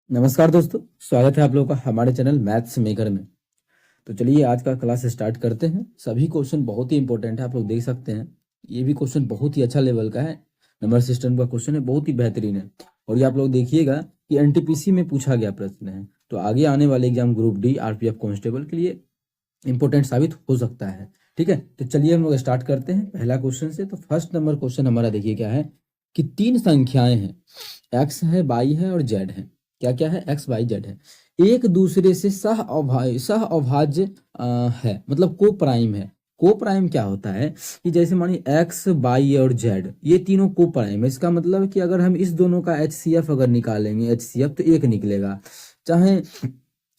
नमस्कार दोस्तों, स्वागत है आप लोगों का हमारे चैनल मैथ्स मेकर में। तो चलिए आज का क्लास स्टार्ट करते हैं। सभी क्वेश्चन बहुत ही इंपॉर्टेंट है, आप लोग देख सकते हैं। ये भी क्वेश्चन बहुत ही अच्छा लेवल का है, नंबर सिस्टम का क्वेश्चन है, बहुत ही बेहतरीन है। और ये आप लोग देखिएगा कि एनटीपीसी में पूछा गया प्रश्न है, तो आगे आने वाले exam group D RPF constable के लिए इंपॉर्टेंट साबित हो सकता है। ठीक है, तो चलिए हम लोग स्टार्ट करते हैं पहला क्वेश्चन से। तो फर्स्ट नंबर क्वेश्चन हमारा देखिए क्या है कि तीन संख्याएं हैं, एक्स है, वाई है और जेड है। क्या क्या है? एक्स वाई जेड है, एक दूसरे से सह अभाज्य है, मतलब को प्राइम है। को प्राइम क्या होता है कि जैसे मानिए एक्स वाई और जेड ये तीनों को प्राइम है। इसका मतलब है कि अगर हम इस दोनों का एचसीएफ अगर निकालेंगे, एचसीएफ तो एक निकलेगा। चाहे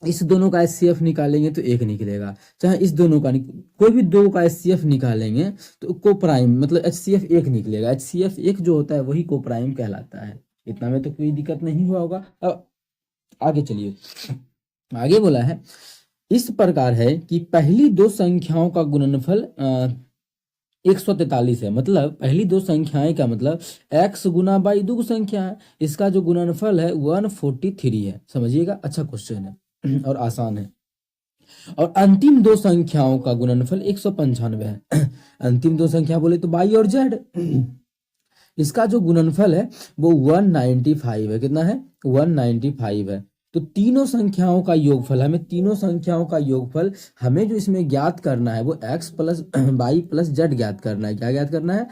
इस दोनों का एचसीएफ निकालेंगे तो एक निकलेगा, चाहे इस दोनों का कोई भी दो का एचसीएफ निकालेंगे तो को प्राइम मतलब एचसीएफ एक निकलेगा। एचसीएफ एक जो होता है वही को प्राइम कहलाता है। इतना में तो कोई दिक्कत नहीं हुआ होगा। अब आगे चलिए, आगे बोला है इस प्रकार है कि पहली दो संख्याओं का गुणनफल 143 है। मतलब पहली दो संख्याएं का मतलब x गुना बाई दो संख्या है, इसका जो गुणनफल है 143 है। समझिएगा, अच्छा क्वेश्चन है और आसान है। और अंतिम दो संख्याओं का गुणनफल 195 है। अंतिम दो संख्या बोले तो बाई और जेड, इसका जो गुणनफल है वो 195 है। कितना है? 195 है। तो तीनों संख्याओं का योगफल, हमें तीनों संख्याओं का योगफल हमें जो इसमें ज्ञात करना है वो x plus by plus Z ज्ञात करना है। क्या ज्ञात करना है?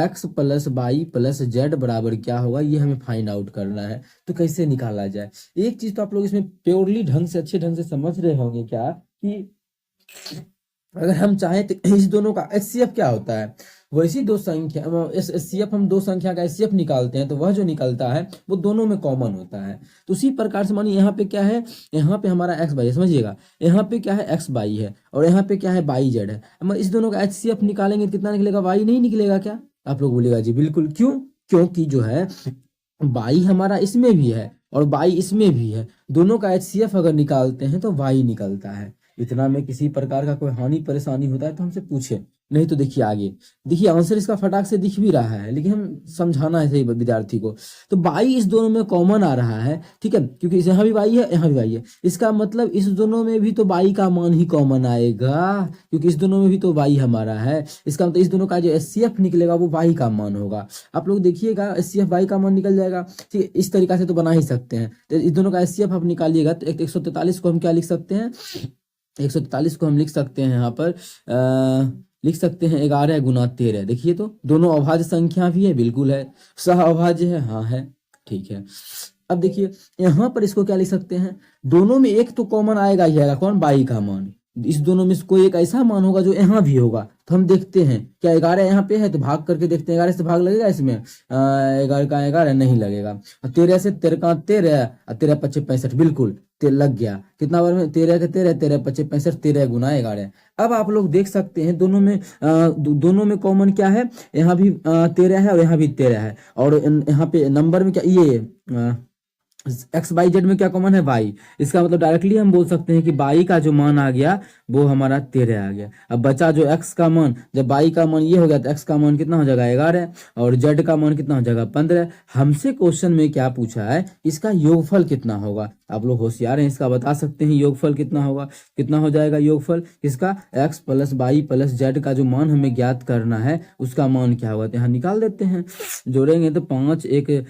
x plus by plus Z बराबर क्या होगा, ये हमें फाइंड आउट करना है। तो कैसे निकाला जाए? एक चीज तो आप लोग इसमें प्योरली ढंग से, अच्छे ढंग से समझ रहे होंगे क्या कि अगर हम चाहें तो इस दोनों का एचसीएफ क्या होता है, वैसी दो संख्या एचसीएफ, हम दो संख्या का एचसीएफ निकालते हैं तो वह जो निकलता है वो दोनों में कॉमन होता है। तो उसी प्रकार से मानिए यहाँ पे क्या है, यहाँ पे हमारा एक्स बाई है, समझिएगा। यहाँ पे क्या है? एक्स बाई है और यहाँ पे क्या है? बाई जेड है। हम इस दोनों का एचसीएफ निकालेंगे तो कितना निकलेगा? वाई नहीं निकलेगा क्या? आप लोग बोलेगा जी बिल्कुल। क्यों? क्योंकि जो है बाई हमारा इसमें भी है और बाई इसमें भी है, दोनों का एचसीएफ अगर निकालते हैं तो वाई निकलता है। इतना में किसी प्रकार का कोई हानि परेशानी होता है तो हमसे पूछे, नहीं तो देखिए आगे। देखिए आंसर इसका फटाक से दिख भी रहा है, लेकिन हम समझाना है सही विद्यार्थी को। तो बाई इस दोनों में कॉमन आ रहा है, ठीक है, क्योंकि यहाँ भी बाई है, यहाँ भी बाई है। इसका मतलब इस दोनों में भी तो बाई का मान ही कॉमन आएगा, क्योंकि इस दोनों में भी तो बाई हमारा है। इसका मतलब इस दोनों का जो एचसीएफ निकलेगा वो बाई का मान होगा। आप लोग देखिएगा एचसीएफ बाई का मान निकल जाएगा। ठीक है, इस तरीका से तो बना ही सकते हैं। तो इस दोनों का एचसीएफ आप निकालिएगा तो 143 को हम क्या लिख सकते हैं? 143 को हम लिख सकते हैं यहाँ पर लिख सकते हैं 11 गुना 13। देखिए तो दोनों अभाज्य संख्या भी है, बिल्कुल है। सह अभाज्य है, हाँ है, ठीक है। अब देखिए यहाँ पर इसको क्या लिख सकते हैं, दोनों में एक तो कॉमन आएगा ही आएगा, कौन? बाई का मान। इस दोनों में से कोई एक ऐसा मान होगा जो यहाँ भी होगा। तो हम देखते हैं क्या 11 यहाँ पे है तो भाग करके देखते हैं, 11 से भाग लगेगा इसमें? 11 का 11 नहीं लगेगा। 13 से 13 का 13 और 13 पच्चे 65, बिल्कुल लग गया। कितना बार में? 13 के 13, 13 पच्चे 65, 13 गुना 11। अब आप लोग देख सकते हैं दोनों में दोनों में कॉमन क्या है? यहाँ भी 13 है और यहाँ भी 13 है। और यहाँ पे नंबर में क्या ये एक्स बाई जेड में क्या कॉमन है? बाई। इसका मतलब डायरेक्टली हम बोल सकते हैं कि बाई का जो मान आ गया वो हमारा 13 आ गया। अब बचा जो एक्स का मान, जब बाई का मान ये हो गया तो एक्स का मान कितना हो जाएगा? 11 और जेड का मान कितना हो जाएगा? 15। हमसे क्वेश्चन में क्या पूछा है? इसका योगफल कितना होगा? आप लोग होशियार हैं, इसका बता सकते हैं योगफल कितना होगा। कितना हो जाएगा योगफल इसका? X plus by plus Z का जो मान हमें ज्ञात करना है उसका मान क्या होगा? तो यहाँ निकाल देते हैं, जोड़ेंगे तो 5 1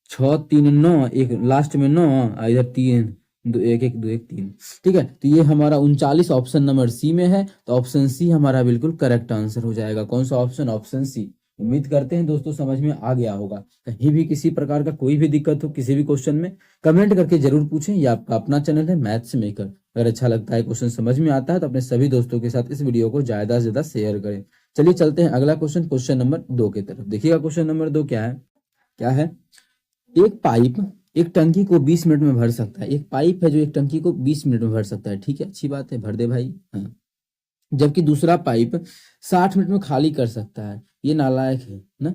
6 3 9, एक लास्ट में 9, इधर 3 2 1 1 2 1 3। ठीक है, तो ये हमारा 39 ऑप्शन नंबर सी में है। तो ऑप्शन सी हमारा बिल्कुल करेक्ट आंसर हो जाएगा। कौन सा ऑप्शन? Option C. उम्मीद करते हैं दोस्तों समझ में आ गया होगा। कहीं भी किसी प्रकार का कोई भी दिक्कत हो किसी भी क्वेश्चन में, कमेंट करके जरूर पूछें। ये आपका अपना चैनल है मैथ्स मेकर। अगर अच्छा लगता है, क्वेश्चन समझ में आता है तो अपने सभी दोस्तों के साथ इस वीडियो को ज्यादा से ज्यादा शेयर करें। चलिए चलते हैं अगला क्वेश्चन, क्वेश्चन नंबर 2 की तरफ। देखिएगा क्वेश्चन नंबर 2 क्या है? क्या है? एक पाइप एक टंकी को 20 मिनट में भर सकता है। एक पाइप है जो एक टंकी को 20 मिनट में भर सकता है। ठीक है, अच्छी बात है, भर दे भाई। हाँ, जबकि दूसरा पाइप 60 मिनट में खाली कर सकता है। ये नालायक है ना?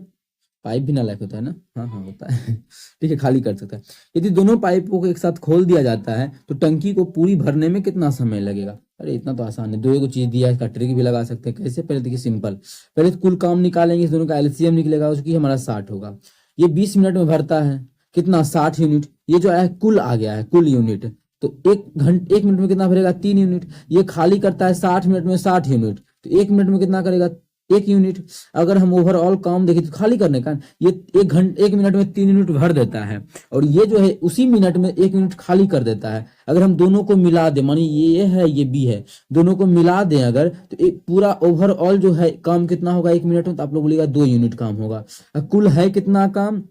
पाइप भी नालायक होता है ना? हाँ हाँ होता है। ठीक है, खाली कर सकता है। यदि दोनों पाइपों को एक साथ खोल दिया जाता है तो टंकी को पूरी भरने में कितना समय लगेगा? अरे इतना तो आसान है, दो एक चीज दिया है, इसका ट्रिक भी लगा सकते हैं। कैसे? पहले देखिए सिंपल, पहले तो कुल काम निकालेंगे, इस दोनों का एलसीएम निकलेगा, उसकी हमारा 60 होगा। ये 20 मिनट में भरता है, कितना 60 यूनिट। ये जो है कुल आ गया है, कुल यूनिट। तो 1 मिनट में कितना भरेगा 3 यूनिट। ये खाली करता है 60 मिनट में 60 यूनिट, तो 1 मिनट में कितना करेगा 1 यूनिट। अगर हम ओवरऑल काम देखें तो खाली करने का ये 1 मिनट में 3 यूनिट भर देता है, और ये जो है उसी मिनट में 1 यूनिट खाली कर देता है। अगर हम दोनों को मिला दें, मानी ये है ये बी है, दोनों को मिला दें अगर, तो एक पूरा ओवरऑल जो है काम कितना होगा 1 मिनट में, तो आप लोग बोलिएगा 2 यूनिट काम होगा। कुल है कितना काम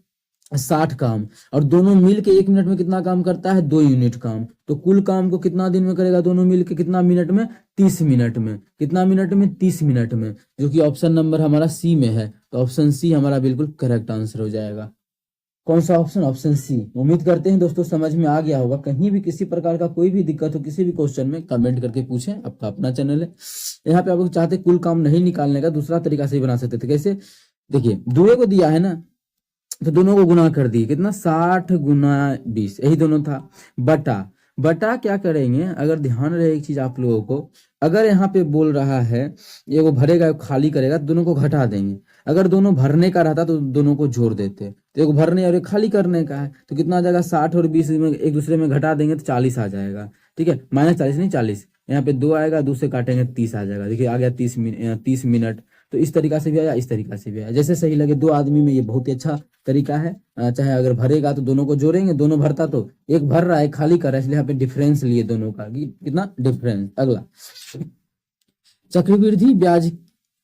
60 काम, और दोनों मिल के 1 मिनट में कितना काम करता है 2 यूनिट काम। तो कुल काम को कितना दिन में करेगा दोनों मिल के, कितना मिनट में 30 मिनट में। कितना मिनट में 30 मिनट में, जो कि ऑप्शन नंबर हमारा सी में है। तो ऑप्शन सी हमारा बिल्कुल करेक्ट आंसर हो जाएगा। कौन सा ऑप्शन, ऑप्शन सी। उम्मीद करते हैं दोस्तों समझ में आ गया होगा। कहीं भी किसी प्रकार का कोई भी दिक्कत हो किसी भी क्वेश्चन में, कमेंट करके पूछें, आपका अपना चैनल है। यहाँ पे आप लोग चाहते कुल काम नहीं निकालने का, दूसरा तरीका से भी बना सकते थे। कैसे, देखिए दुए को दिया है ना, तो दोनों को गुना कर दिए, कितना 60 गुना 20, यही दोनों था। बटा, बटा क्या करेंगे, अगर ध्यान रहे एक चीज आप लोगों को, अगर यहाँ पे बोल रहा है ये वो भरेगा खाली करेगा, तो दोनों को घटा देंगे। अगर दोनों भरने का रहता तो दोनों को जोड़ देते, तो एक भरने और एक खाली करने का है, तो कितना आ जाएगा 60 और 20 में एक दूसरे में घटा देंगे तो 40 आ जाएगा। ठीक है, -40 नहीं 40, यहाँ पे 2 आएगा, 2 से काटेंगे 30 आ जाएगा। देखिए आ गया 30 मिनट। तो इस तरीका से भी आया, इस तरीका से भी आया, जैसे सही लगे। दो आदमी में ये बहुत ही अच्छा तरीका है। चाहे अगर भरेगा तो दोनों को जोड़ेंगे, दोनों भरता तो एक भर रहा है खाली कर रहा है, इसलिए यहाँ पे डिफरेंस लिए दोनों का, कितना डिफरेंस। अगला, चक्रवृद्धि ब्याज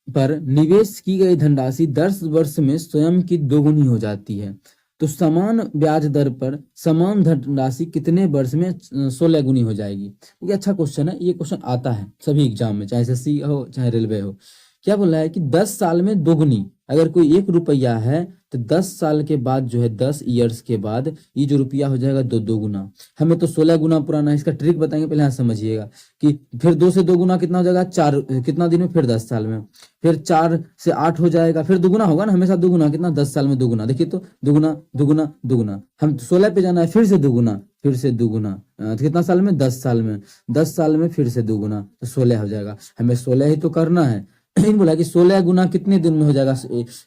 पर निवेश की गई धनराशि 10 वर्ष में स्वयं की दोगुनी हो जाती है, तो समान ब्याज दर पर समान धनराशि कितने वर्ष में 16 गुनी हो जाएगी। ये अच्छा क्वेश्चन है, ये क्वेश्चन आता है सभी एग्जाम में, चाहे एसएससी हो चाहे रेलवे हो। क्या बोला है कि 10 साल में दोगुनी, अगर कोई 1 रुपया है तो 10 साल के बाद जो है 10 ईयर्स के बाद ये जो रुपया हो जाएगा दो गुना। हमें तो 16 गुना पुराना है, इसका ट्रिक बताएंगे, पहले यहाँ समझिएगा कि फिर 2 से 2 गुना कितना हो जाएगा 4, कितना दिन में, फिर 10 साल में। फिर 4 से 8 हो जाएगा, फिर दुगुना होगा ना, हमेशा दुगुना, कितना 10 साल में दुगुना। देखिए तो दुगुना दुगुना दुगुना, हम 16 पे जाना है, फिर से दुगुना, फिर से दुगुना, तो कितना साल में 10 साल में, 10 साल में फिर से दुगुना, तो 16 हो जाएगा। हमें 16 ही तो करना है। बोला कि 16 गुना कितने दिन में हो जाएगा,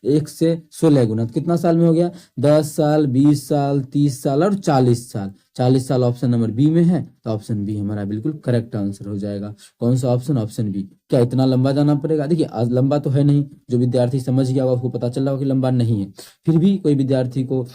1 से 16 गुना, तो कितना साल में हो गया 10 साल, 20 साल, 30 साल और 40 साल। 40 साल ऑप्शन नंबर बी में है, तो ऑप्शन बी हमारा बिल्कुल करेक्ट आंसर हो जाएगा। कौन सा ऑप्शन, ऑप्शन बी। क्या इतना लंबा जाना पड़ेगा, देखिए आज लंबा तो है नहीं, जो विद्यार्थी समझ गया होगा उसको पता चल रहा होगा कि लंबा नहीं है। फिर भी कोई विद्यार्थी को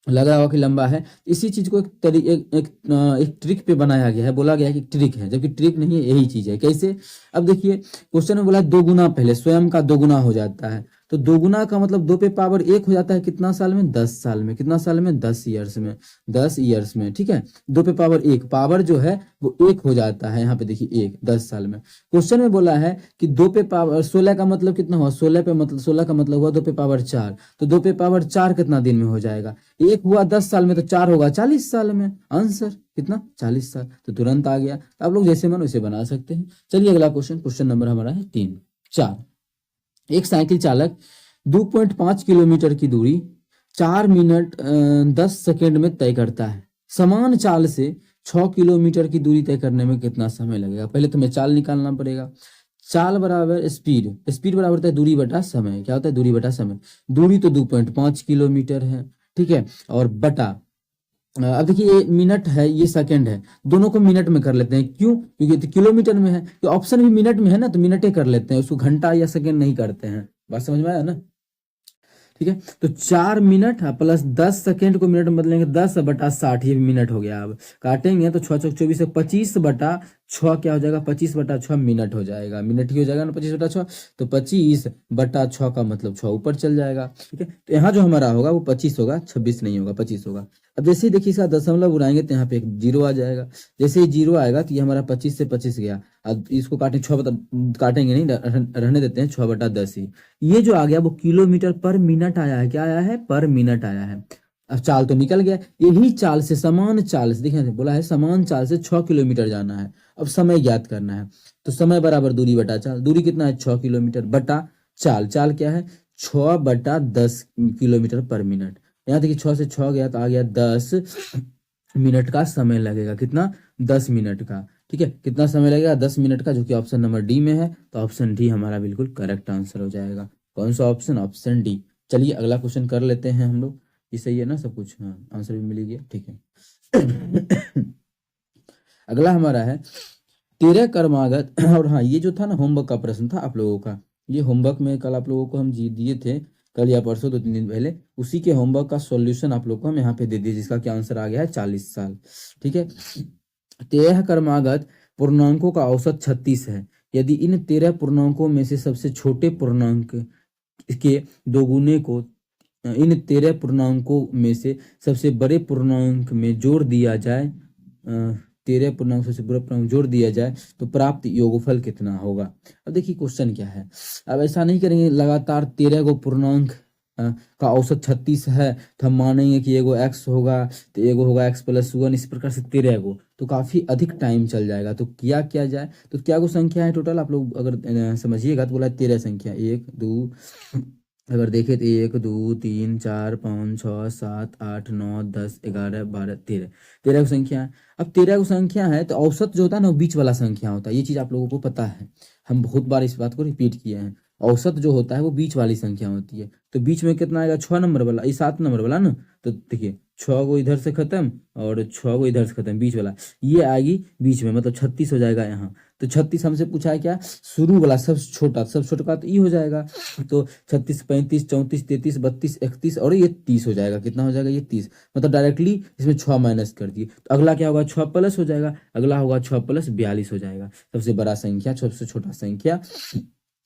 लग रहा होगा कि लंबा है, इसी चीज को एक ट्रिक पे बनाया गया है, बोला गया है कि ट्रिक है, जबकि ट्रिक नहीं है, यही चीज है। कैसे, अब देखिए क्वेश्चन में बोला है 2 गुना, पहले स्वयं का 2 गुना हो जाता है, तो 2 गुना का मतलब 2 पे पावर 1 हो जाता है, कितना साल में 10 साल में, कितना साल में 10 ईयर्स में, 10 ईयर्स में। ठीक है, 2 पे पावर 1, पावर जो है वो 1 हो जाता है, यहाँ पे देखिए 1 10 साल में। क्वेश्चन में बोला है कि 2 पे पावर 16 का मतलब कितना हुआ, 16 पे मतलब 16 का मतलब हुआ 2 पे पावर 4, तो 2 पे पावर 4 कितना दिन में हो जाएगा, 1 हुआ 10 साल में, तो 4 होगा 40 साल में। आंसर कितना 40 साल, तो तुरंत आ गया। आप लोग जैसे मन वैसे बना सकते हैं। चलिए अगला क्वेश्चन, क्वेश्चन नंबर हमारा है 4। एक साइकिल चालक 2.5 किलोमीटर की दूरी 4 मिनट 10 सेकेंड में तय करता है। समान चाल से 6 किलोमीटर की दूरी तय करने में कितना समय लगेगा। पहले तुम्हें चाल निकालना पड़ेगा। चाल बराबर स्पीड, स्पीड बराबर होता है दूरी बटा समय। क्या होता है, दूरी बटा समय। दूरी तो 2.5 किलोमीटर है, ठीक है, और बटा, अब देखिए ये मिनट है, ये सेकंड है, दोनों को मिनट में कर लेते हैं। क्यों, क्योंकि तो किलोमीटर में है, तो ऑप्शन भी मिनट में है ना, तो मिनटे कर लेते हैं, उसको घंटा या सेकंड नहीं करते हैं। बात समझ में आया ना। ठीक है, तो 4 मिनट प्लस 10 सेकेंड को मिनट में बदलेंगे, 10 बटा 60, ये भी मिनट हो गया। अब काटेंगे तो 6 चौक 24 से 25 बटा 6 क्या हो जाएगा, 25 बटा 6 मिनट हो जाएगा। मिनट ही हो जाएगा ना 25 बटा 6, तो 25 बटा 6 का मतलब 6 ऊपर चल जाएगा। ठीक है, तो यहाँ जो हमारा होगा वो 25 होगा, 26 नहीं होगा, 25 होगा। अब जैसे ही देखिए इसका दशमलव उड़ाएंगे तो यहाँ पे एक 0 आ जाएगा। जैसे ही 0 आएगा तो ये हमारा 25 से 25 गया। अब इसको काटें 6 बटा, काटेंगे नहीं, रहने देते हैं, 6 बटा 10 ही। ये जो आ गया वो किलोमीटर पर मिनट आया है। क्या आया है, पर मिनट आया है। अब चाल तो निकल गया, यही चाल से, समान चाल से, देखिए बोला है समान चाल से 6 किलोमीटर जाना है। अब समय ज्ञात करना है, तो समय बराबर दूरी बटा चाल। दूरी कितना है 6 किलोमीटर बटा चाल। चाल क्या है 6 बटा 10 किलोमीटर पर मिनट। यहाँ देखिए 6 से 6 गया तो आ गया 10 मिनट का समय लगेगा। कितना, 10 मिनट का। ठीक है, कितना समय लगेगा 10 मिनट का, जो कि ऑप्शन नंबर डी में है, तो ऑप्शन डी हमारा बिल्कुल करेक्ट आंसर हो जाएगा। कौन सा ऑप्शन, ऑप्शन डी। चलिए अगला क्वेश्चन कर लेते हैं हम लोग। ये सही है ना सब कुछ? हाँ, आंसर भी मिल गया, ठीक है। अगला हमारा है 13 कर्मागत। और हाँ, ये जो था ना होमवर्क का प्रश्न था आप लोगों का, ये होमवर्क में कल आप लोगों को हम जी दिए थे, कल या परसों 2-3 दिन पहले, उसी के होमवर्क का सॉल्यूशन आप लोग को हम यहाँ पे दे दिए, जिसका क्या आंसर आ गया है 40 साल। ठीक है, 13 कर्मागत पूर्णांकों का औसत 36 है। यदि इन 13 पूर्णांकों में से सबसे छोटे पूर्णांक के दोगुने को इन 13 पूर्णांकों में से सबसे बड़े पूर्णांक में जोड़ दिया जाए, 13 पूर्णांक से बड़े पूर्णांक जोड़ दिया जाए तो प्राप्त योगफल कितना होगा। अब देखिए क्वेश्चन क्या है, अब ऐसा नहीं करेंगे लगातार 13 को पूर्णांक का औसत 36 है तो हम मानेंगे कि एगो x होगा तो एगो होगा x+1, इस प्रकार से 13 को, तो काफी अधिक टाइम चल जाएगा। तो क्या किया जाए, तो क्या को संख्या है टोटल आप लोग अगर समझिएगा तो बोला 13 संख्या, 1 2, अगर देखें तो 1 2 3 4 5 6 7 8 9 10 11 12 13, 13 को संख्या है। अब 13 को संख्या है तो औसत जो होता है ना वो बीच वाला संख्या होता है, ये चीज आप लोगों को पता है, हम बहुत बार इस बात को रिपीट किए हैं। औसत जो होता है वो बीच वाली संख्या होती है, तो बीच में कितना आएगा 6 नंबर वाला, ये 7 नंबर वाला ना, तो देखिए 6 को इधर से खत्म और 6 को इधर से खत्म, बीच वाला ये आएगी बीच में, मतलब 36 हो जाएगा यहाँ। तो 36 हमसे पूछा है क्या, शुरू वाला सबसे छोटा का तो ये हो जाएगा, तो 36 35 34 33 32 31 और ये 30 हो जाएगा। कितना हो जाएगा, ये 30, मतलब डायरेक्टली इसमें 6 माइनस कर दिए, तो अगला क्या होगा 6 प्लस हो जाएगा, अगला होगा 6 + 42 हो जाएगा। सबसे बड़ा संख्या सबसे छोटा संख्या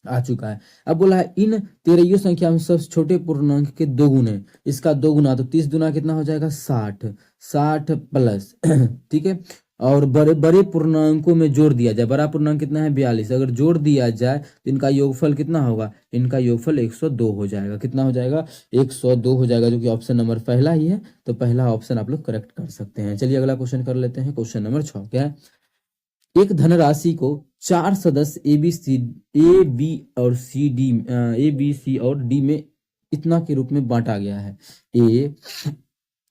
आ चुका है। अब बोला है इन 13 संख्या में सबसे छोटे पूर्णांक के दोगुने, इसका दोगुना तो 30 दुना कितना हो जाएगा 60, 60 प्लस ठीक है, और बड़े बड़े पूर्णांकों में जोड़ दिया जाए, बड़ा पूर्णांक कितना है 42, अगर जोड़ दिया जाए तो इनका योगफल कितना होगा, इनका योगफल 102 हो जाएगा। कितना हो जाएगा 102 हो जाएगा, जो कि ऑप्शन नंबर पहला ही है, तो पहला ऑप्शन आप लोग करेक्ट कर सकते हैं। चलिए अगला क्वेश्चन कर लेते हैं, क्वेश्चन नंबर 6 क्या है, एक धनराशि को 4 सदस्य ए बी सी और डी में इतना के रूप में बांटा गया है। ए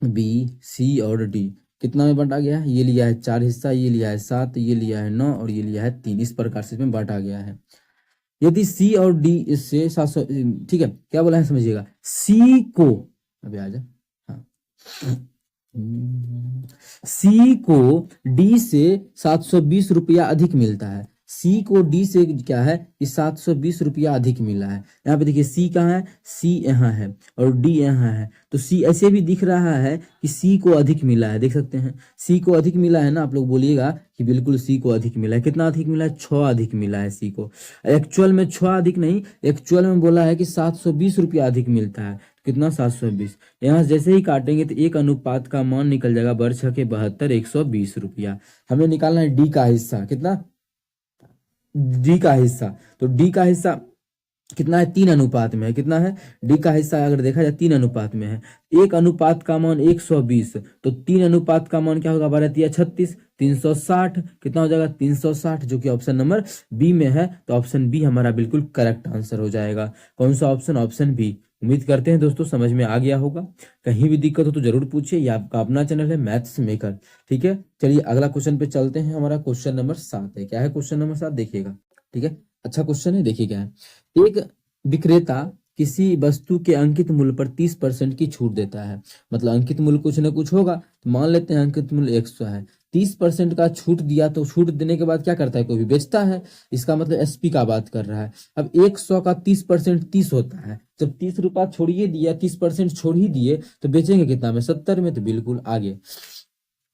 बी सी और डी कितना में बांटा गया है, ये लिया है 4 हिस्सा, ये लिया है 7, ये लिया है 9 और ये लिया है 3, इस प्रकार से इसमें बांटा गया है। यदि सी और डी इससे 700, ठीक है क्या बोला है समझिएगा, सी को अभी आ जा, हाँ सी को डी से 720 रुपया अधिक मिलता है, सी को डी से क्या है ये 720 रुपया अधिक मिला है। यहाँ पे देखिए सी कहाँ है, सी यहाँ है और डी यहाँ है, तो सी ऐसे भी दिख रहा है कि सी को अधिक मिला है, देख सकते हैं सी को अधिक मिला है ना, आप लोग बोलिएगा कि बिल्कुल सी को अधिक मिला है। कितना अधिक मिला है, 6 अधिक मिला है सी को, एक्चुअल में 6 अधिक नहीं, एक्चुअल में बोला है कि 720 रुपया अधिक मिलता है। कितना 720, यहाँ जैसे ही काटेंगे तो एक अनुपात का मान निकल जाएगा, बर 6 के 72, 120 रुपया। हमें निकालना है डी का हिस्सा, कितना डी का हिस्सा, तो डी का हिस्सा कितना है 3 अनुपात में है, कितना है डी का हिस्सा अगर देखा जाए 3 अनुपात में है, एक अनुपात का मान 120, तो 3 अनुपात का मान क्या होगा 12 36, 360, कितना हो जाएगा 360, जो कि ऑप्शन नंबर बी में है, तो ऑप्शन बी हमारा बिल्कुल करेक्ट आंसर हो जाएगा। कौन सा ऑप्शन, ऑप्शन बी। उम्मीद करते हैं दोस्तों समझ में आ गया होगा, कहीं भी दिक्कत हो तो जरूर पूछिए, ये आपका अपना चैनल है मैथ्स मेकर, ठीक है। चलिए अगला क्वेश्चन पे चलते हैं, हमारा क्वेश्चन नंबर 7 है। क्या है क्वेश्चन नंबर 7 देखिएगा, ठीक है, अच्छा क्वेश्चन है, देखिए क्या है। एक विक्रेता किसी वस्तु के अंकित मूल्य पर 30% की छूट देता है, मतलब अंकित मूल्य कुछ ना कुछ होगा, तो मान लेते हैं अंकित मूल्य 100 है, 30% का छूट दिया, तो छूट देने के बाद क्या करता है, कोई भी बेचता है, इसका मतलब एसपी का बात कर रहा है। अब 100 का 30% 30 होता है, जब 30 रुपया छोड़िए दिया, 30% छोड़ ही दिए, तो बेचेंगे कितना में 70 में, तो बिल्कुल आगे।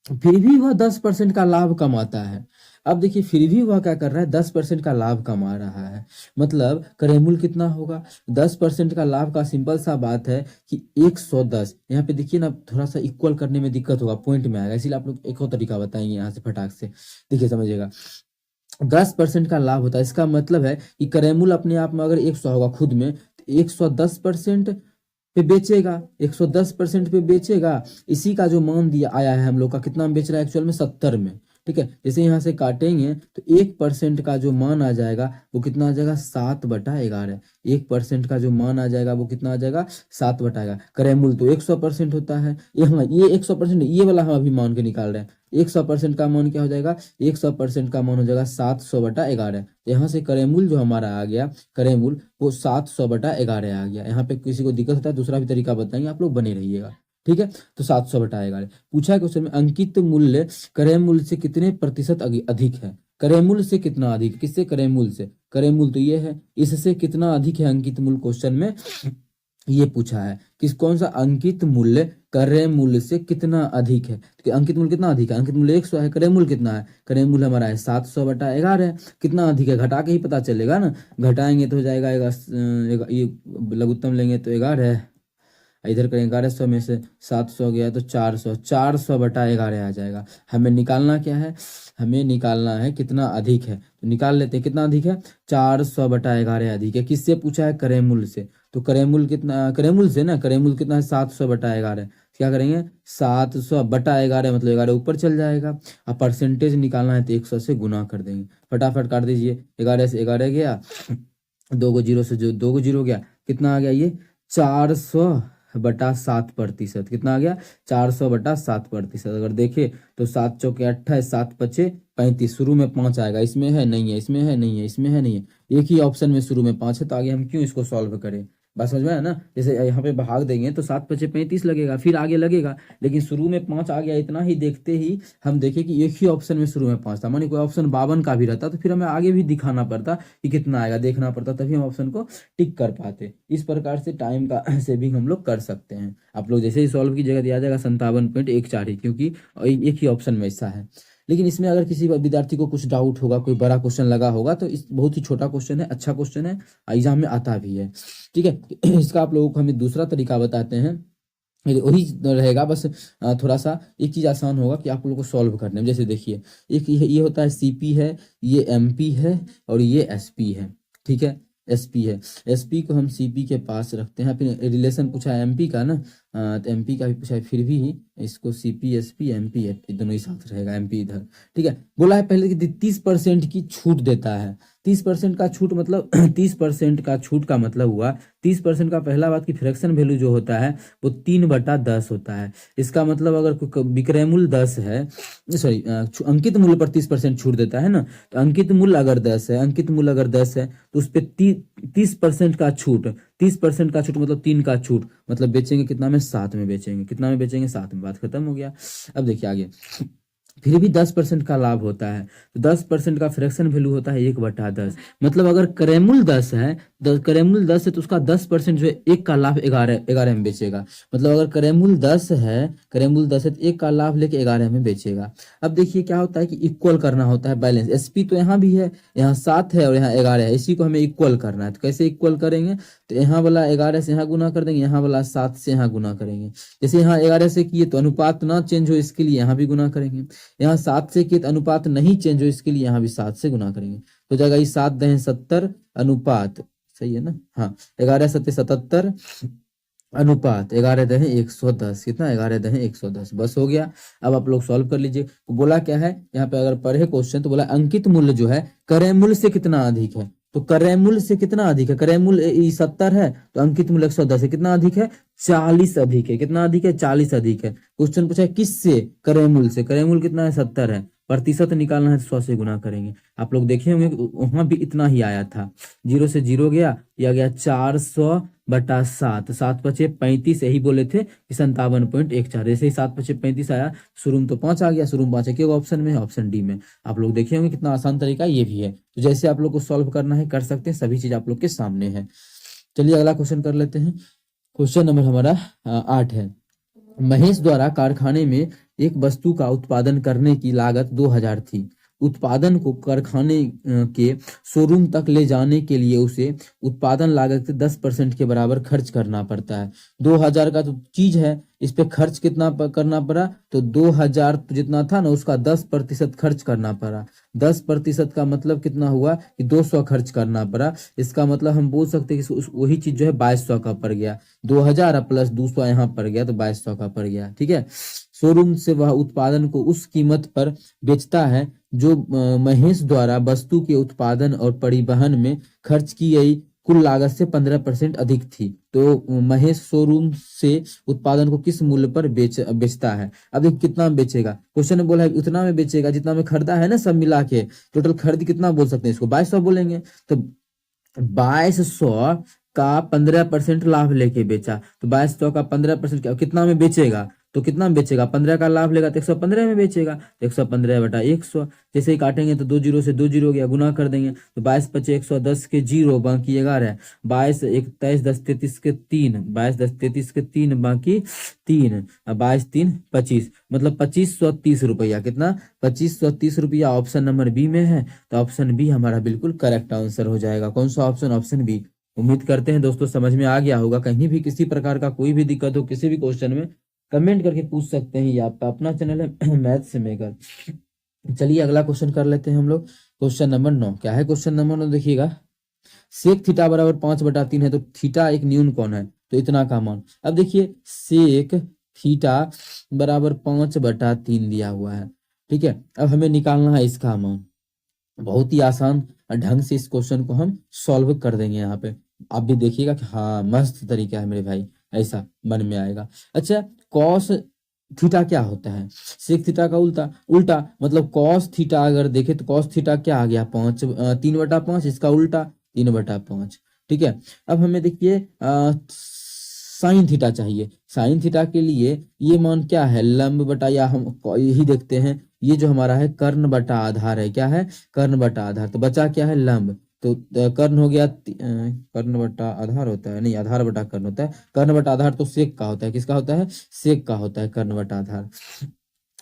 फिर भी वह 10% का लाभ कमाता है। अब देखिए फिर भी वह क्या कर रहा है, 10% का लाभ कमा रहा है, मतलब क्रयमूल्य कितना होगा 10% का लाभ का सिंपल सा बात है कि 110। यहाँ पे देखिए ना थोड़ा सा इक्वल करने में दिक्कत होगा, पॉइंट में आएगा, इसीलिए आप लोग एक और तरीका बताएंगे यहाँ से फटाक से, देखिए समझिएगा 10% का लाभ होता है, इसका मतलब है कि क्रयमूल्य अपने आप में अगर 100 होगा खुद में, तो 110% पे बेचेगा, 110% पे बेचेगा, इसी का जो मान दिया आया है हम लोग का, कितना में बेच रहा है एक्चुअल में 70 में, ठीक है। जैसे यहाँ से काटेंगे तो 1% का जो मान आ जाएगा वो कितना आ जाएगा 7/11, 1% का जो मान आ जाएगा वो कितना आ जाएगा 7/11। क्रयमूल्य तो 100% होता है, ये 100%, ये वाला हम अभी मान के निकाल रहे हैं, 100% का मान क्या हो जाएगा, 100% का मान हो जाएगा 700/11। यहाँ से क्रयमूल्य जो हमारा आ गया, क्रयमूल्य वो 700/11 आ गया। यहाँ पे किसी को दिक्कत होता है दूसरा भी तरीका बताएंगे, आप लोग बने रहिएगा, ठीक है। तो 700 बटा 11 पूछा है क्वेश्चन में, अंकित मूल्य क्रय मूल्य से कितने प्रतिशत अधिक है। क्रय मूल्य से कितना अधिक है, किससे, क्रय मूल्य से। क्रय मूल्य तो ये है, इससे कितना अधिक है अंकित मूल्य, क्वेश्चन में ये पूछा है किस, कौन सा, अंकित मूल्य क्रय मूल्य से कितना अधिक है। तो अंकित मूल्य कितना अधिक है, अंकित मूल्य 100 है, क्रय मूल्य कितना है, क्रय मूल्य हमारा है 700 बटा 11 है। कितना अधिक है घटा के ही पता चलेगा ना, घटाएंगे तो हो जाएगा ये लघुत्तम लेंगे तो 11 है, इधर करें 1100 में से 700 गया तो 400, 400 बटा 11 आ जाएगा। हमें निकालना क्या है, हमें निकालना है कितना अधिक है, तो निकाल लेते हैं कितना अधिक है, 400 बटा 11 अधिक है। किससे पूछा है, क्रय मूल्य से। तो क्रय मूल्य कितना, क्रय मूल्य से ना, क्रय मूल्य कितना है 700 बटा 11। क्या करेंगे 700 बटा 11 मतलब 11 ऊपर चल जाएगा। अब परसेंटेज निकालना है तो 100 से गुना कर देंगे, फटाफट काट दीजिए। 11 से 11 गया, 2 को 0 से जो 2 को 0 गया, कितना आ गया ये 400 बटा 7%। कितना आ गया 400 बटा 7%। अगर देखे तो 7 चौके 28, 7 पचे 35, शुरू में 5 आएगा, इसमें है नहीं है, इसमें है नहीं है, इसमें है नहीं है, एक ही ऑप्शन में शुरू में 5 है, तो आगे हम क्यों इसको सॉल्व करें। बात समझ में है ना, जैसे यहाँ पे भाग देंगे तो 7 पचे 35 लगेगा, फिर आगे लगेगा, लेकिन शुरू में 5 आ गया, इतना ही देखते ही हम देखें कि एक ही ऑप्शन में शुरू में 5 था, मानी कोई ऑप्शन 52 का भी रहता तो फिर हमें आगे भी दिखाना पड़ता कि कितना आएगा, देखना पड़ता, तभी हम ऑप्शन को टिक कर पाते। इस प्रकार से टाइम का सेविंग हम लोग कर सकते हैं। आप लोग जैसे ही सॉल्व की जगह दिया जाएगा 57.14 ही, क्योंकि एक ही ऑप्शन में ऐसा है। लेकिन इसमें अगर किसी विद्यार्थी को कुछ डाउट होगा, कोई बड़ा क्वेश्चन लगा होगा, तो इस बहुत ही छोटा क्वेश्चन है, अच्छा क्वेश्चन है, एग्जाम में आता भी है। ठीक है, इसका आप लोगों को हमें दूसरा तरीका बताते हैं, वही रहेगा, बस थोड़ा सा एक चीज आसान होगा कि आप लोगों को सॉल्व करने में। जैसे देखिए, एक ये होता है सीपी है, ये एमपी है और ये एसपी है। ठीक है, एसपी है, एसपी को हम सीपी के पास रखते हैं। फिर रिलेशन पूछा है एमपी का ना, तो एमपी का भी पूछा है, फिर भी इसको सीपी एसपी एमपी है, दोनों ही साथ रहेगा, एमपी इधर। ठीक है, बोला है पहले कि 30% की छूट देता है। 30% का छूट मतलब 30% का छूट का मतलब हुआ, 30% का पहला बात की फ्रैक्शन वैल्यू जो होता है वो 3/10 होता है। इसका मतलब अगर विक्रय मूल्य 10 है, सॉरी अंकित मूल्य पर 30% छूट देता है ना, तो अंकित मूल्य अगर 10 है, अंकित मूल्य अगर 10 है तो उस पर 30% का छूट, 30% का छूट मतलब 3 का छूट, मतलब बेचेंगे कितना में, 7 में बेचेंगे। कितना में बेचेंगे, 7 में। बात खत्म हो गया। अब देखिए आगे, फिर भी 10% का लाभ होता है, तो 10% का फ्रैक्शन वैल्यू होता है 1/10। मतलब अगर क्रय मूल्य 10 है, क्रय मूल्य 10 है तो उसका 10% जो है, एक का लाभ 11 में बेचेगा। मतलब अगर क्रय मूल्य 10 है, क्रय मूल्य 10 है तो एक का लाभ लेके 11 में बेचेगा। अब देखिए क्या होता है कि इक्वल करना होता है, बैलेंस। एसपी तो यहाँ भी है, यहाँ 7 है और यहाँ 11 है, इसी को हमें इक्वल करना है। तो कैसे इक्वल करेंगे, तो यहाँ वाला 11 से यहाँ गुना कर देंगे, यहाँ वाला 7 से यहाँ गुना करेंगे। जैसे यहाँ 11 से किए तो अनुपात ना चेंज हो, इसके लिए यहाँ भी गुना करेंगे। यहाँ 7 से किए तो अनुपात नहीं चेंज हो, इसके लिए यहाँ भी 7 से गुना करेंगे। तो जाएगा ये 7 दहें 70 अनुपात, सही है ना, हाँ 11 7 77 अनुपात 11 दहें 110। कितना, 11 दहें 110, बस हो गया। अब आप लोग सॉल्व कर लीजिए। तो बोला क्या है यहाँ पे, अगर पढ़े क्वेश्चन तो बोला अंकित मूल्य जो है क्रय मूल्य से कितना अधिक है। तो क्रय मूल्य से कितना अधिक है, क्रय मूल्य 70 है तो अंकित मूल्य 110 है। कितना अधिक है, 40 अधिक है। कितना अधिक है, 40 अधिक है। क्वेश्चन पूछा है किससे, क्रय मूल्य से। क्रय मूल्य कितना है, 70 है, प्रतिशत निकालना है तो 100 से गुना करेंगे। आप लोग देखे होंगे वहां भी इतना ही आया था, 0 से 0 गया, यह गया 400 बटा 7, 7 पचे 35, यही बोले थे कि 57.14। जैसे ही 7 पचे 35 आया, शुरू में तो 5 आ गया, शुरू में 5 है, क्यों ऑप्शन में है, ऑप्शन डी में। आप लोग देखे होंगे कितना आसान तरीका ये भी है। तो जैसे आप लोग को सॉल्व करना है कर सकते हैं, सभी चीज आप लोग के सामने है। चलिए अगला क्वेश्चन कर लेते हैं। क्वेश्चन नंबर हमारा 8 है। महेश द्वारा कारखाने में एक वस्तु का उत्पादन करने की लागत 2000 थी। उत्पादन को कारखाने के शोरूम तक ले जाने के लिए उसे उत्पादन लागत के 10% के बराबर खर्च करना पड़ता है। 2000 का तो चीज है, इस पे खर्च कितना करना पड़ा, तो 2000 जितना था ना उसका 10% खर्च करना पड़ा। 10% का मतलब कितना हुआ कि 200 खर्च करना पड़ा। इसका मतलब हम बोल सकते हैं कि वही चीज जो है 2200 का पड़ गया। 2000 प्लस 200 यहाँ पड़ गया तो 2200 का पड़ गया। ठीक है, शोरूम से वह उत्पादन को उस कीमत पर बेचता है जो महेश द्वारा वस्तु के उत्पादन और परिवहन में खर्च की गई कुल लागत से 15% अधिक थी। तो महेश शोरूम से उत्पादन को किस मूल्य पर बेचता है। अब देखिए कितना में बेचेगा, क्वेश्चन में बोला है उतना में बेचेगा जितना में खरीदा है ना, सब मिला के टोटल खरीद कितना बोल सकते हैं, इसको 2200 बोलेंगे। तो 2200 का 15% लाभ लेके बेचा, तो 2200 का 15% कितना में बेचेगा, तो कितना में बेचेगा, 15 का लाभ लेगा तो 115 में बेचेगा, तो 115 बटा 100, जैसे ही काटेंगे तो 2 जीरो से 2 जीरो गया, गुना कर देंगे तो 22 पचे 110 के जीरो बाकी 11, 22 एक 23 10 33 के 3, 22 10 33 के 3 बाकी 3, 22 3 25, मतलब 2530 रुपया, कितना 2530 रुपया ऑप्शन नंबर बी में है। तो ऑप्शन बी हमारा बिल्कुल करेक्ट आंसर हो जाएगा। कौन सा ऑप्शन, ऑप्शन बी। उम्मीद करते हैं दोस्तों समझ में आ गया होगा। कहीं भी किसी प्रकार का कोई भी दिक्कत हो किसी भी क्वेश्चन में कमेंट करके पूछ सकते हैं। ये आपका अपना चैनल है मैथ से मेकर। चलिए अगला क्वेश्चन कर लेते हैं हम लोग। क्वेश्चन नंबर 9 क्या है, क्वेश्चन नंबर 9 देखिएगा, सेक थीटा बराबर 5/3 है, तो थीटा एक न्यून कौन है, तो इतना का मान। अब देखिए सेक थीटा बराबर 5/3 दिया हुआ है, ठीक है। अब हमें निकालना है इसका मान। बहुत ही आसान ढंग से इस क्वेश्चन को हम सॉल्व कर देंगे। यहाँ पे आप भी देखिएगा कि हाँ मस्त तरीका है मेरे भाई, ऐसा मन में आएगा। अच्छा कॉस थीटा क्या होता है, सेक थीटा का उल्टा, उल्टा मतलब कॉस थीटा अगर देखे तो कॉस थीटा क्या आ गया 3/5, इसका उल्टा 3/5, ठीक है। अब हमें देखिए साइन थीटा चाहिए। साइन थीटा के लिए ये मान क्या है, लंब बटा, या हम यही देखते हैं, ये जो हमारा है कर्ण बटा आधार है, क्या है कर्ण बटा आधार, तो बचा क्या है लंब, तो कर्ण हो गया, कर्ण बटा आधार होता है, नहीं आधार बटा कर्ण होता है, कर्ण बटा आधार तो सेक का होता है, किसका होता है सेक का होता है कर्ण बटा आधार,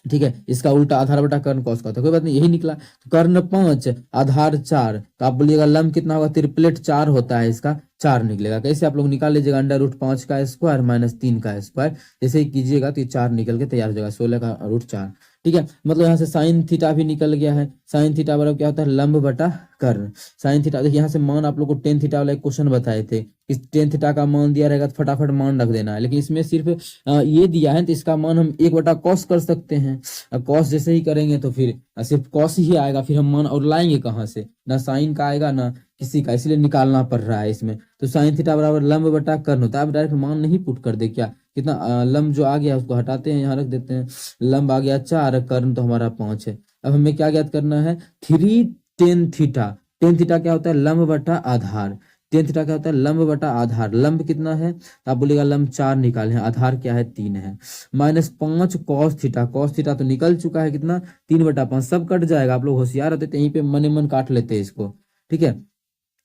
ठीक है। इसका उल्टा आधार बटा कर्ण कॉस का होता है, कोई बात नहीं यही निकला। तो कर्ण 5 आधार 4, तो आप बोलिएगा लंब कितना होगा, त्रिपलेट 4 होता है, इसका 4 निकलेगा। कैसे आप लोग निकाल लीजिएगा, √5 का स्क्वायर माइनस 3 का स्क्वायर, जैसे ही कीजिएगा तो ये 4 निकल के तैयार हो जाएगा, 16 का √4, ठीक है। मतलब यहाँ से साइन थीटा भी निकल गया है। साइन थीटा बराबर क्या होता है लंब बटा कर्ण। साइन थीटा देखिए यहाँ से मान आप लोग को टेन थीटा वाला एक क्वेश्चन बताए थे, इस टेन थीटा का मान दिया रहेगा तो फटाफट मान रख देना है, लेकिन इसमें सिर्फ ये दिया है तो इसका मान हम 1/cos कर सकते हैं। कॉस जैसे ही करेंगे तो फिर सिर्फ कॉस ही आएगा, फिर हम मान और लाएंगे कहाँ से, ना साइन का आएगा ना किसी का, इसलिए निकालना पड़ रहा है इसमें। तो साइन थीटा बराबर लंब बटा कर्ण होता है। आप डायरेक्ट मान नहीं पुट कर दे क्या, कितना लंब जो आ गया उसको हटाते हैं, यहाँ रख देते हैं, लंब आ गया 4, कर्ण तो हमारा 5 है। अब हमें क्या ज्ञात करना है, 3 टेन थीटा। टेन थीटा क्या होता है लंब बटा आधार, टेन थीटा क्या होता है लंब बटा आधार, लंब कितना है तो आप बोलेगा लंब 4 निकाले हैं, आधार क्या है 3 है, -5 कॉस थीटा, कॉस थीटा तो निकल चुका है कितना 3/5, सब कट जाएगा। आप लोग होशियार होते तो यहीं पे मने मन काट लेते हैं इसको, ठीक है।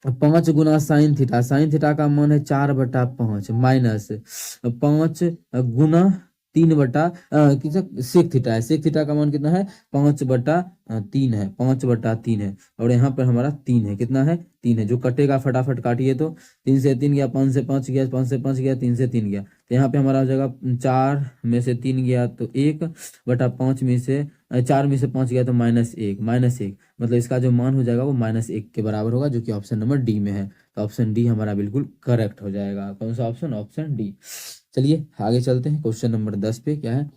5 गुना साइन थीटा, साइन थीटा का मान है 4/5 माइनस 5 गुना 3/, सेक थीटा है, सेक थीटा का मान कितना है 5/3 है, 5/3 है, और यहाँ पर हमारा 3 है, कितना है 3 है, जो कटेगा फटाफट काटिए, तो 3 से 3 गया, 5 से 5 गया, 5 से 5 गया, 3 से 3 गया, तो यहाँ पे हमारा हो जाएगा 4 में से 3 गया तो 1/5 में से 4 में से 5 गया तो -1, -1, मतलब इसका जो मान हो जाएगा वो -1 के बराबर होगा, जो कि ऑप्शन नंबर डी में है। तो ऑप्शन डी हमारा बिल्कुल करेक्ट हो जाएगा। कौन सा ऑप्शन, ऑप्शन डी। चलिए आगे चलते हैं क्वेश्चन नंबर 10 पे। क्या है,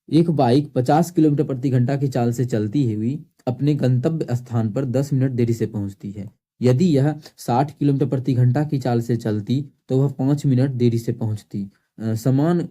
एक बाइक 50 किलोमीटर प्रति घंटा की चाल से चलती हुई अपने गंतव्य स्थान पर 10 मिनट देरी से पहुंचती है। यदि यह 60 किलोमीटर प्रति घंटा की चाल से चलती तो वह 5 मिनट देरी से पहुंचती। समान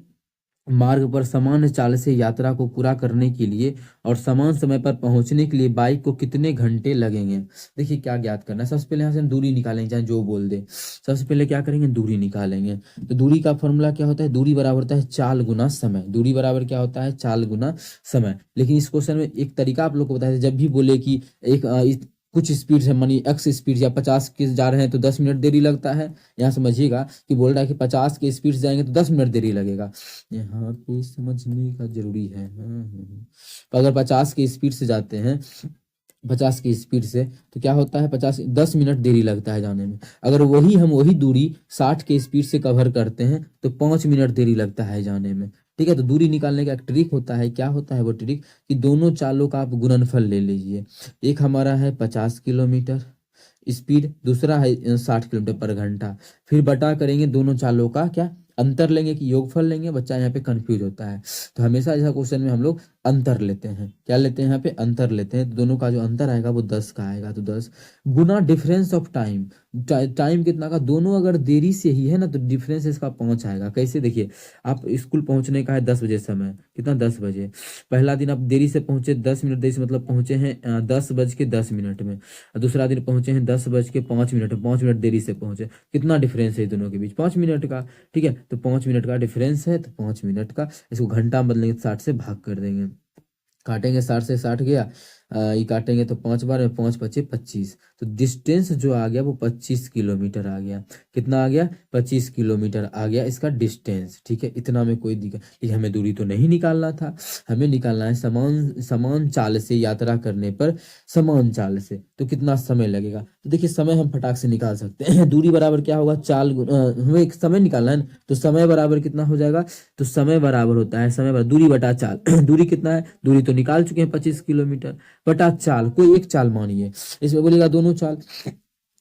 मार्ग पर समान चाल से यात्रा को पूरा करने के लिए और समान समय पर पहुंचने के लिए बाइक को कितने घंटे लगेंगे। देखिए क्या ज्ञात करना है, सबसे पहले यहाँ से हम दूरी निकालेंगे, चाहे जो बोल दे, सबसे पहले क्या करेंगे दूरी निकालेंगे। तो दूरी का फॉर्मूला क्या होता है, दूरी बराबर होता है चाल गुना समय, दूरी बराबर क्या होता है चाल गुना समय। लेकिन इस क्वेश्चन में एक तरीका आप लोग को बताया, जब भी बोले कि एक कुछ स्पीड से मानी एक्स स्पीड या 50 के जा रहे हैं तो 10 मिनट देरी लगता है। यहाँ समझिएगा कि बोल रहा है कि 50 के स्पीड से जाएंगे तो 10 मिनट देरी लगेगा, यहाँ पे समझने का जरूरी है। तो अगर 50 के स्पीड से जाते हैं, 50 की स्पीड से, तो क्या होता है 10 मिनट देरी लगता है जाने में। अगर हम वही दूरी 60 के स्पीड से कवर करते हैं तो 5 मिनट देरी लगता है जाने में, ठीक है। तो दूरी निकालने का एक ट्रिक होता है, क्या होता है वो ट्रिक, कि दोनों चालों का आप गुणनफल ले लीजिए। एक हमारा है 50 किलोमीटर स्पीड, दूसरा है 60 किलोमीटर पर घंटा, फिर बटा करेंगे दोनों चालों का क्या अंतर लेंगे कि योगफल लेंगे। बच्चा यहाँ पे कंफ्यूज होता है, तो हमेशा ऐसा क्वेश्चन में हम लोग अंतर लेते हैं। क्या लेते हैं यहाँ पे? अंतर लेते हैं। तो दोनों का जो अंतर आएगा वो 10 का आएगा। तो 10 गुना डिफरेंस ऑफ टाइम, टाइम कितना का, दोनों अगर देरी से ही है ना तो डिफरेंस इसका 5 आएगा। कैसे? देखिए, आप स्कूल पहुंचने का है 10 बजे समय, कितना? 10 बजे। पहला दिन आप देरी से पहुंचे, 10 मिनट देरी से, मतलब पहुंचे हैं 10 बज के 10 मिनट में। और दूसरा दिन पहुंचे हैं 10 बज के 5 मिनट में, 5 मिनट देरी से पहुंचे। कितना डिफरेंस है दोनों के बीच? 5 मिनट का। ठीक है, तो 5 मिनट का डिफरेंस है, तो 5 मिनट का, इसको घंटा में बदलेंगे, 60 से भाग कर देंगे। काटेंगे, 60 से 60 गया, ये काटेंगे तो 5 बार में 5 बचे 25। तो डिस्टेंस जो आ गया वो 25 किलोमीटर आ गया। कितना आ गया? 25 किलोमीटर आ गया इसका डिस्टेंस। ठीक है, इतना में कोई दिक्कत, लेकिन हमें दूरी तो नहीं निकालना था, हमें निकालना है समान समान चाल से यात्रा करने पर समान चाल से तो कितना समय लगेगा। तो देखिए, समय हम फटाक से निकाल सकते हैं। दूरी बराबर क्या होगा? हमें एक समय निकालना है ना, तो समय बराबर कितना हो जाएगा? तो समय बराबर होता है समय बराबर दूरी बटा चाल। दूरी कितना है? दूरी तो निकाल चुके हैं 25 किलोमीटर, बटा चाल, कोई एक चाल मानिए। इसमें बोलेगा दोनों चाल,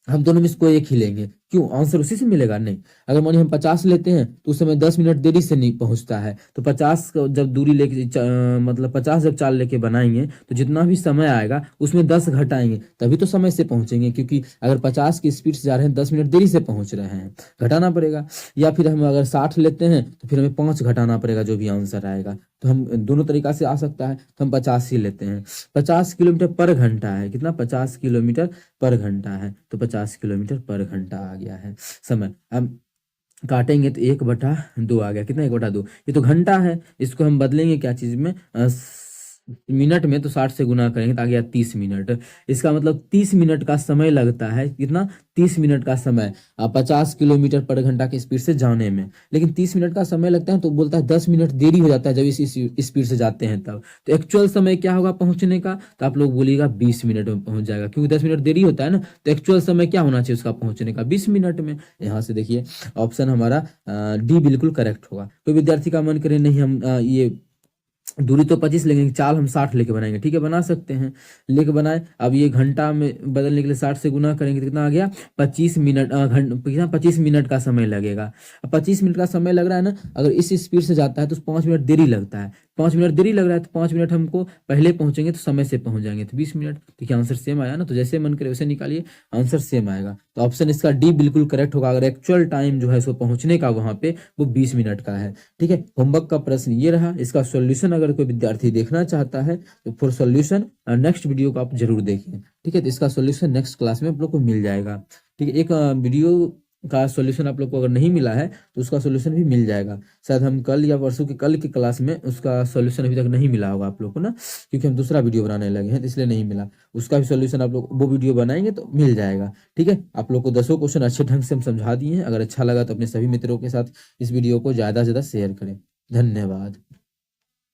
हम दोनों में से कोई एक ही लेंगे। क्यों? आंसर उसी से मिलेगा? नहीं। अगर मानिए हम 50 लेते हैं तो उस समय 10 मिनट देरी से नहीं पहुंचता है, तो 50 जब दूरी लेके मतलब 50 जब चाल लेके बनाएंगे तो जितना भी समय आएगा उसमें 10 घटाएंगे, तभी तो समय से पहुंचेंगे। क्योंकि अगर 50 की स्पीड से जा रहे हैं, 10 मिनट देरी से पहुंच रहे हैं, घटाना पड़ेगा। या फिर हम अगर 60 लेते हैं तो फिर हमें 5 घटाना पड़ेगा, जो भी आंसर आएगा। तो हम दोनों तरीका से आ सकता है, तो हम 50 ही लेते हैं। 50 किलोमीटर पर घंटा है, कितना? 50 किलोमीटर पर घंटा है, तो 50 किलोमीटर पर घंटा आ गया है समय। हम काटेंगे तो 1/2 आ गया। कितना? 1/2। ये तो घंटा है, इसको हम बदलेंगे क्या चीज में? मिनट में, तो 60 से गुना करेंगे तो आ गया 30 मिनट। इसका मतलब 30 मिनट का समय लगता है। कितना? 30 मिनट का समय 50 किलोमीटर पर घंटा की स्पीड से जाने में। लेकिन 30 मिनट का समय लगता है तो बोलता है 10 मिनट देरी हो जाता है जब इस स्पीड से जाते हैं तब। तो एक्चुअल समय क्या होगा पहुंचने का? तो आप लोग बोलिएगा 20 मिनट में पहुंच जाएगा, क्योंकि 10 मिनट देरी होता है ना। तो एक्चुअल समय क्या होना चाहिए उसका पहुंचने का? 20 मिनट में। यहाँ से देखिए ऑप्शन हमारा डी बिल्कुल करेक्ट होगा। कोई विद्यार्थी का मन करे नहीं हम ये दूरी तो 25 लेंगे, चाल हम 60 लेके बनाएंगे, ठीक है, बना सकते हैं, लेके बनाए। अब ये घंटा में बदलने के लिए 60 से गुना करेंगे तो कितना आ गया? 25 मिनट, कितना? 25 मिनट का समय लगेगा। अब 25 मिनट का समय लग रहा है ना, अगर इस स्पीड से जाता है तो 5 मिनट देरी लगता है। 5 मिनट देरी लग रहा है तो 5 मिनट हमको पहले पहुंचेंगे तो समय से पहुंच जाएंगे, तो 20 मिनट। देखिए आंसर सेम आया ना, तो जैसे मन करे वैसे निकालिए, आंसर सेम आएगा। तो ऑप्शन इसका डी बिल्कुल करेक्ट होगा। अगर एक्चुअल टाइम जो है इसको पहुंचने का वहां पे वो 20 मिनट का है। ठीक है, होमवर्क का प्रश्न ये रहा। इसका सॉल्यूशन अगर कोई विद्यार्थी देखना चाहता है तो फॉर सॉल्यूशन नेक्स्ट वीडियो को आप जरूर देखें। ठीक है, तो इसका सॉल्यूशन नेक्स्ट क्लास में आप लोग को मिल जाएगा। ठीक है, एक वीडियो का सॉल्यूशन आप लोग को अगर नहीं मिला है तो उसका सॉल्यूशन भी मिल जाएगा। शायद हम कल या परसों के कल की क्लास में उसका सॉल्यूशन अभी तक नहीं मिला होगा आप लोग को ना, क्योंकि हम दूसरा वीडियो बनाने लगे हैं तो इसलिए नहीं मिला। उसका भी सॉल्यूशन आप लोग वो वीडियो बनाएंगे तो मिल जाएगा। ठीक है, आप लोग को 10 क्वेश्चन अच्छे ढंग से हम समझा दिए हैं। अगर अच्छा लगा तो अपने सभी मित्रों के साथ इस वीडियो को ज़्यादा से ज़्यादा शेयर करें। धन्यवाद।